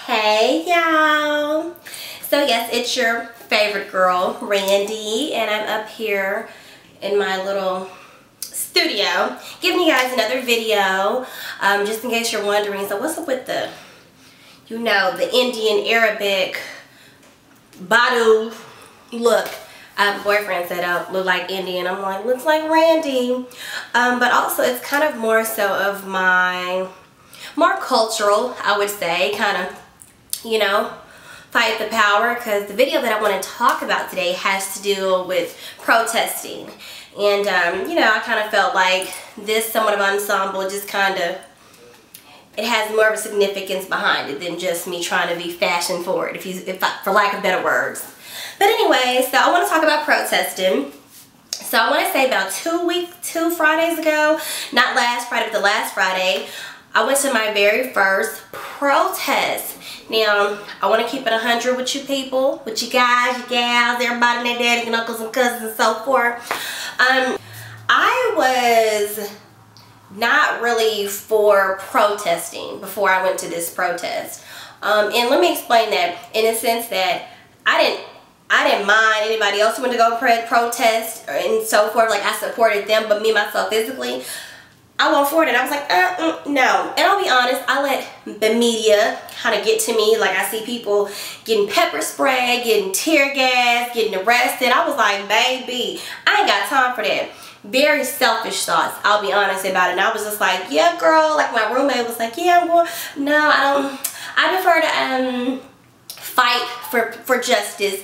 Hey y'all. So yes, it's your favorite girl, Randy, and I'm up here in my little studio giving you guys another video, just in case you're wondering. So what's up with the, the Indian Arabic Badu look? Boyfriend said I look like Indian. I'm like, looks like Randy. But also it's kind of more so of my more cultural, I would say, kind of, fight the power, because the video that I want to talk about today has to do with protesting. And, I kind of felt like this somewhat of ensemble just kind of, it has more of a significance behind it than just me trying to be fashion forward, for lack of better words. But anyway, so I want to talk about protesting. So I want to say about 2 Fridays ago, not last Friday, but the last Friday, I went to my very first protest. Now, I want to keep it 100 with you people, with you guys, you gals, everybody and their daddies and uncles and cousins and so forth. I was not really for protesting before I went to this protest. And let me explain that in a sense that I didn't mind anybody else who went to go protest and so forth. Like, I supported them, but me, myself, physically, I won't for it. And I was like, no. And I'll be honest, I let the media kind of get to me. Like, I see people getting pepper spray, getting tear gas, getting arrested. I was like, baby, I ain't got time for that. Very selfish thoughts, I'll be honest about it. And I was just like, yeah, girl. Like, my roommate was like, yeah, I'm going. No, I prefer to fight for justice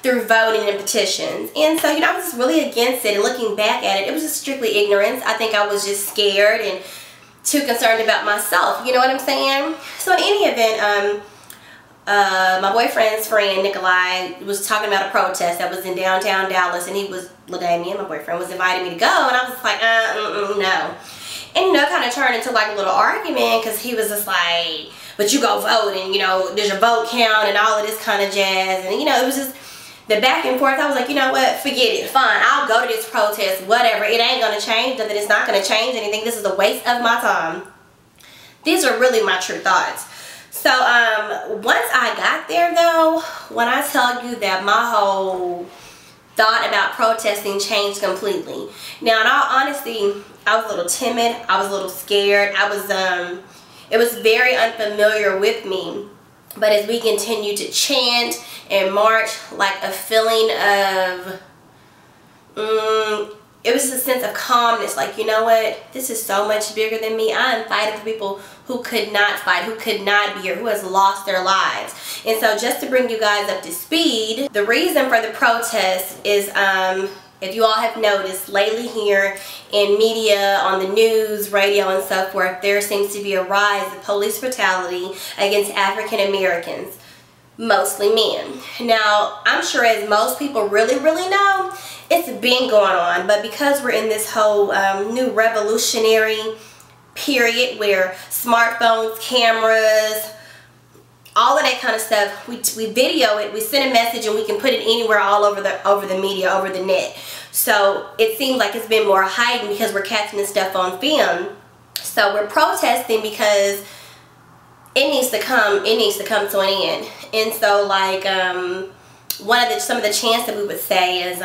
through voting and petitions. And so, I was just really against it. And looking back at it, it was just strictly ignorance. I think I was just scared and too concerned about myself. You know what I'm saying? So in any event, my boyfriend's friend, Nikolai, was talking about a protest that was in downtown Dallas, and he was looking at me, and my boyfriend was inviting me to go, and I was like, no. And, it kind of turned into like a little argument, because he was just like, but you go vote, and, there's your vote count and all of this kind of jazz. And, it was just the back and forth. I was like, you know what, forget it, fine, I'll go to this protest, whatever. It ain't going to change nothing. It's not going to change anything. This is a waste of my time. These are really my true thoughts. So, once I got there, though, when I tell you that my whole thought about protesting changed completely. Now, in all honesty, I was a little timid. I was a little scared. It was very unfamiliar with me. But as we continued to chant and march, like a feeling of, it was a sense of calmness. Like, you know what? This is so much bigger than me. I am fighting for people who could not fight, who could not be here, who has lost their lives. And so just to bring you guys up to speed, the reason for the protest is, if you all have noticed, lately here in media, on the news, radio, and so forth, there seems to be a rise of police brutality against African Americans, mostly men. Now, I'm sure as most people really know, it's been going on, but because we're in this whole new revolutionary period where smartphones, cameras, all of that kind of stuff, we video it, we send a message, and we can put it anywhere all over the media, over the net. So it seems like it's been more heightened because we're catching this stuff on film. So we're protesting because it needs to come to an end. And so, like, some of the chants that we would say is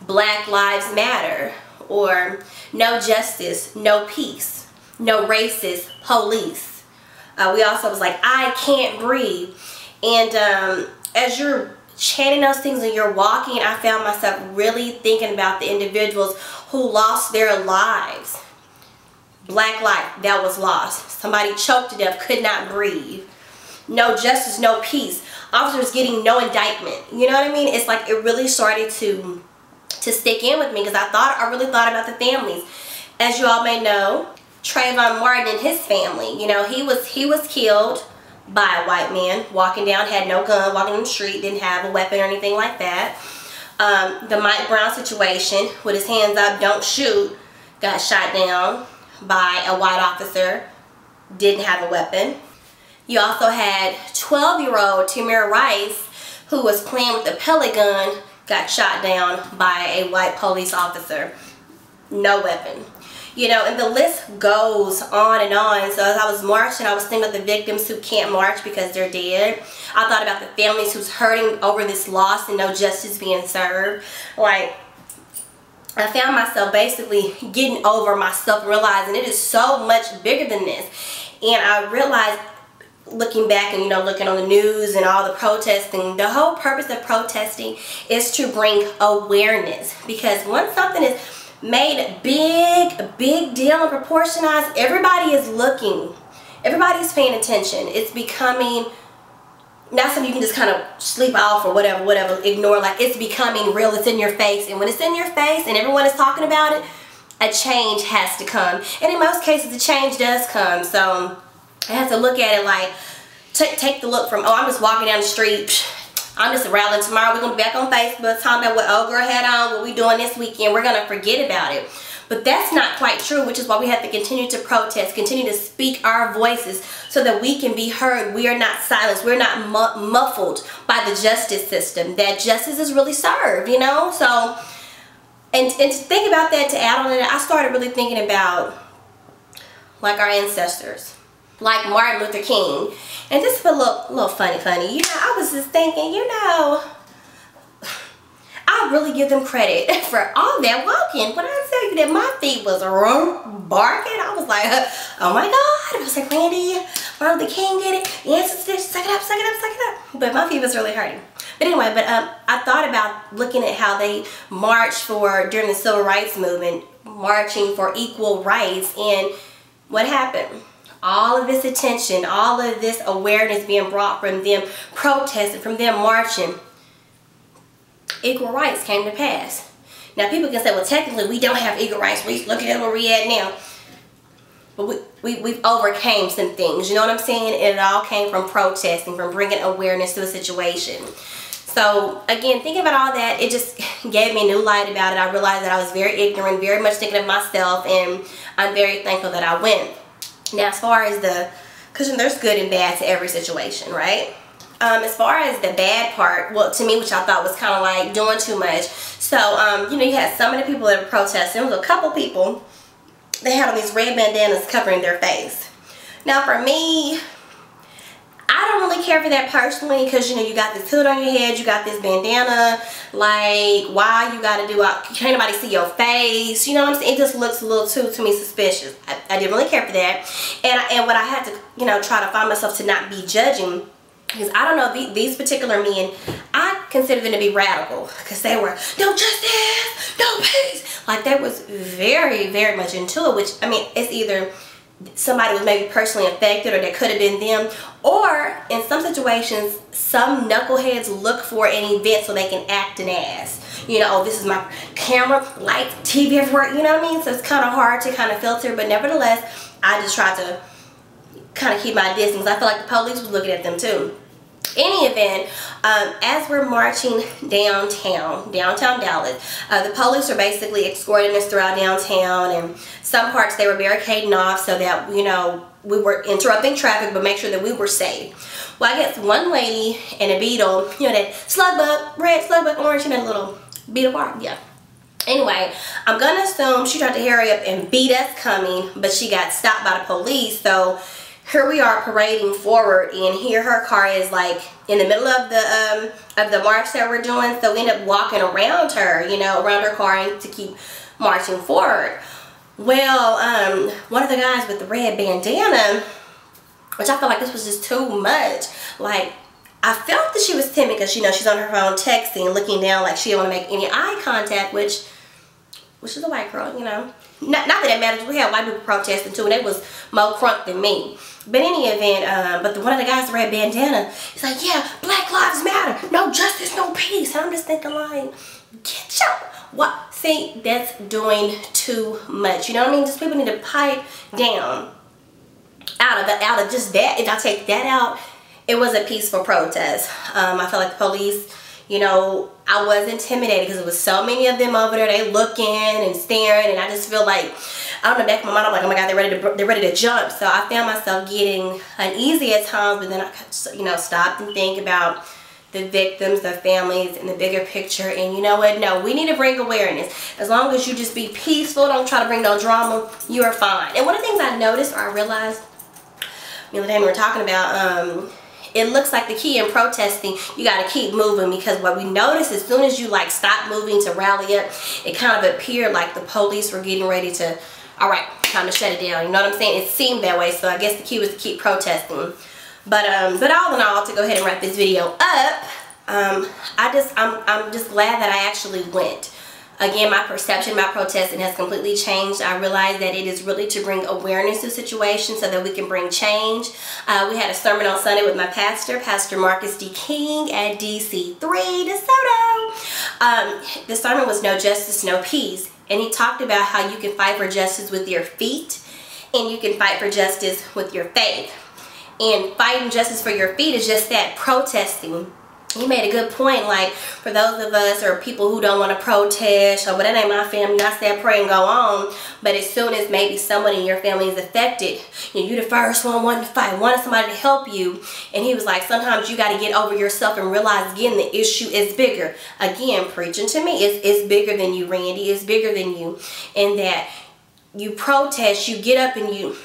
Black Lives Matter, or no justice, no peace, no racist police. We also was like, I can't breathe. And as you're chanting those things and you're walking, I found myself really thinking about the individuals who lost their lives. Black life that was lost. Somebody choked to death, could not breathe. No justice, no peace. Officers getting no indictment. You know what I mean? It's like it really started to stick in with me, because I really thought about the families. As you all may know, Trayvon Martin and his family, he was killed by a white man, walking down, had no gun, walking on the street, didn't have a weapon or anything like that. The Mike Brown situation, with his hands up, don't shoot, got shot down by a white officer, didn't have a weapon. You also had 12-year-old Tamir Rice, who was playing with a pellet gun, got shot down by a white police officer, no weapon. You know, and the list goes on and on. So as I was marching, I was thinking of the victims who can't march because they're dead. I thought about the families who's hurting over this loss and no justice being served. Like, I found myself basically getting over myself and realizing it is so much bigger than this. And I realized, looking back and, you know, looking on the news and all the protesting, the whole purpose of protesting is to bring awareness. Because once something is made a big deal and proportionized, everybody is looking. Everybody's paying attention. It's becoming not something you can just kind of sleep off or whatever, ignore. Like, it's becoming real. It's in your face. And when it's in your face and everyone is talking about it, a change has to come. And in most cases, the change does come. So I have to look at it like, take the look from, oh, I'm just walking down the street. I'm just rallying. Tomorrow we're going to be back on Facebook talking about what old girl had on, what we doing this weekend. We're going to forget about it. But that's not quite true, which is why we have to continue to protest, continue to speak our voices so that we can be heard. We are not silenced. We're not muffled by the justice system. That justice is really served, you know? So, and to think about that, to add on to that, I started really thinking about, like, our ancestors, like Martin Luther King. And just for a little funny, you know, I was just thinking, you know, I really give them credit for all that walking. When I tell you that my feet was barking, I was like, oh my God. I was like, Randy, Martin Luther King did it. Yes, it's suck it up, suck it up, suck it up. But my feet was really hurting. But anyway, I thought about looking at how they marched during the Civil Rights Movement, marching for equal rights, and what happened? All of this attention, all of this awareness being brought from them protesting, from them marching, equal rights came to pass. Now people can say, well, technically we don't have equal rights. We look at where we at now. But we've overcame some things. You know what I'm saying? And it all came from protesting, from bringing awareness to a situation. So again, thinking about all that, it just gave me a new light about it. I realized that I was very ignorant, very much thinking of myself, and I'm very thankful that I went. Now, as far as because there's good and bad to every situation, right? As far as the bad part, well, to me, which I thought was kind of like doing too much. So, you know, you had some of the people that were protesting. There was a couple people, they had on these red bandanas covering their face. Now, for me, I don't really care for that personally, because, you know, you got this hood on your head, you got this bandana, like, why you got to do it? Can't nobody see your face, you know what I'm saying? It just looks a little to me suspicious. I didn't really care for that. And what I had to, you know, try to find myself to not be judging, because I don't know, these particular men, I consider them to be radical, because they were, no justice, no peace. Like, they was very, very much into it, which, I mean, it's either somebody was maybe personally affected, or that could have been them, or in some situations some knuckleheads look for an event so they can act an ass. You know, oh, this is my camera, lights, TV everywhere, you know what I mean? So it's kind of hard to kind of filter, but nevertheless I just tried to kind of keep my distance. I feel like the police was looking at them too. Any event, as we're marching downtown Dallas, the police are basically escorting us throughout downtown, and some parts they were barricading off so that, you know, we were interrupting traffic, but make sure that we were safe. Well, I guess one lady and a beetle, you know, that slug bug, red slug bug, orange, and that little beetle bark, yeah. Anyway, I'm gonna assume she tried to hurry up and beat us coming, but she got stopped by the police. So here we are parading forward, and here her car is like in the middle of the march that we're doing. So we end up walking around her, you know, around her car, and to keep marching forward. Well, one of the guys with the red bandana, which I felt like this was just too much. Like, I felt that she was timid because, you know, she's on her phone texting, looking down like she didn't want to make any eye contact, which is a white girl, you know. Not that it matters. We had white people protesting too, and they was more crunk than me. But in any event, but one of the guys with the red bandana, he's like, yeah, Black Lives Matter, no justice, no peace. And I'm just thinking, like, get your, what? See, that's doing too much. You know what I mean? Just people need to pipe down. Out of just that, if I take that out, it was a peaceful protest. I felt like the police, you know, I was intimidated because there was so many of them over there. They looking and staring, and I just feel like, I don't know, back in my mind, I'm like, oh my God, they're ready to jump. So I found myself getting uneasy at times, but then I, you know, stopped and think about the victims, the families, and the bigger picture. And you know what? No, we need to bring awareness. As long as you just be peaceful, don't try to bring no drama, you are fine. And one of the things I noticed, or I realized, the other day we were talking about, it looks like the key in protesting, you got to keep moving, because what we noticed, as soon as you like stop moving to rally up, it kind of appeared like the police were getting ready to, all right, time to shut it down. You know what I'm saying? It seemed that way, so I guess the key was to keep protesting. But all in all, to go ahead and wrap this video up, I'm just glad that I actually went. Again, my perception about protesting has completely changed. I realize that it is really to bring awareness to situations so that we can bring change. We had a sermon on Sunday with my pastor, Pastor Marcus D. King at DC3 DeSoto. The sermon was No Justice, No Peace. And he talked about how you can fight for justice with your feet, and you can fight for justice with your faith. And fighting justice for your feet is just that, protesting. He made a good point, like, for those of us or people who don't want to protest, or, but that ain't my family, I said pray and go on. But as soon as maybe someone in your family is affected, you're the first one wanting to fight, wanting somebody to help you. And he was like, sometimes you got to get over yourself and realize, again, the issue is bigger. Again, preaching to me, it's bigger than you, Randy. It's bigger than you. And that you protest, you get up and you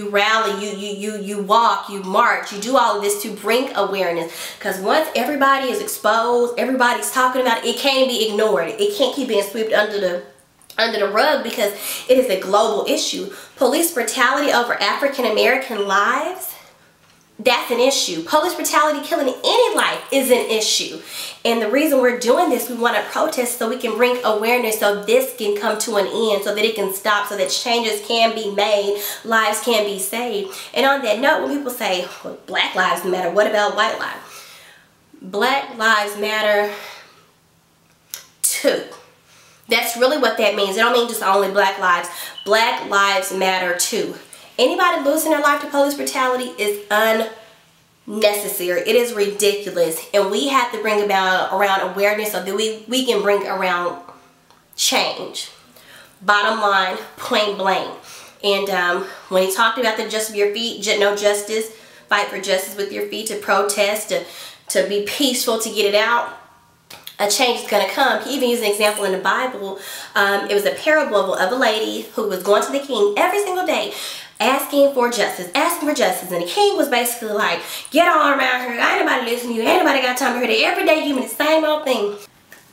rally, you walk, you march, you do all of this to bring awareness. Because once everybody is exposed, everybody's talking about it, it can't be ignored. It can't keep being swept under the rug, because it is a global issue. Police brutality over African American lives, that's an issue. Police brutality, killing any life, is an issue. And the reason we're doing this, we want to protest so we can bring awareness, so this can come to an end, so that it can stop, so that changes can be made, lives can be saved. And on that note, when people say, well, Black lives matter, what about white lives? Black lives matter too. That's really what that means. It don't mean just only black lives. Black lives matter too. Anybody losing their life to police brutality is unnecessary. It is ridiculous. And we have to bring around awareness so that we can bring around change. Bottom line, point blank. And when he talked about the justice of your feet, no justice, fight for justice with your feet, to protest, to be peaceful, to get it out, a change is going to come. He even used an example in the Bible. It was a parable of a lady who was going to the king every single day, asking for justice. And the king was basically like, get on around here. Ain't nobody listening to you. Ain't nobody got time to hear that. Every day you give me the same old thing.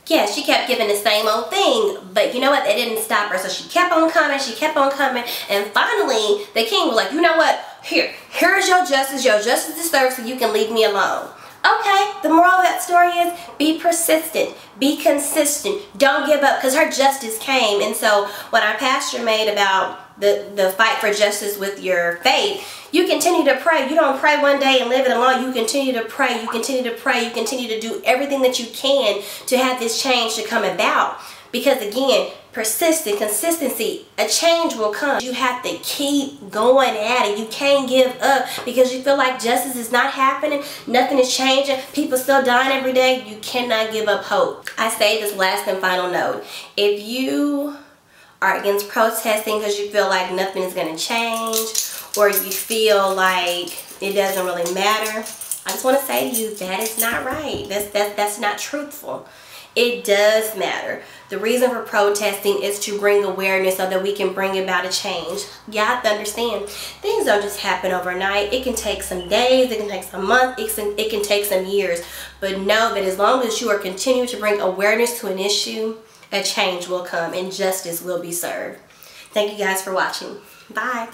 Yeah, she kept giving the same old thing. But you know what? That didn't stop her. So she kept on coming. She kept on coming. And finally, the king was like, you know what? Here's your justice. Your justice is served, so you can leave me alone. Okay, the moral of that story is be persistent, be consistent, don't give up, because her justice came. And so when our pastor made about the fight for justice with your faith, you continue to pray. You don't pray one day and leave it alone. You continue to pray, you continue to pray, you continue to do everything that you can to have this change to come about. Because again, persistent, consistency, a change will come. You have to keep going at it. You can't give up because you feel like justice is not happening. Nothing is changing. People still dying every day. You cannot give up hope. I say this last and final note. If you are against protesting because you feel like nothing is going to change, or you feel like it doesn't really matter, I just want to say to you, that is not right. That's not truthful. It does matter. The reason for protesting is to bring awareness so that we can bring about a change. You have to understand, things don't just happen overnight. It can take some days, it can take some months, it can take some years. But know that as long as you are continuing to bring awareness to an issue, a change will come and justice will be served. Thank you guys for watching. Bye.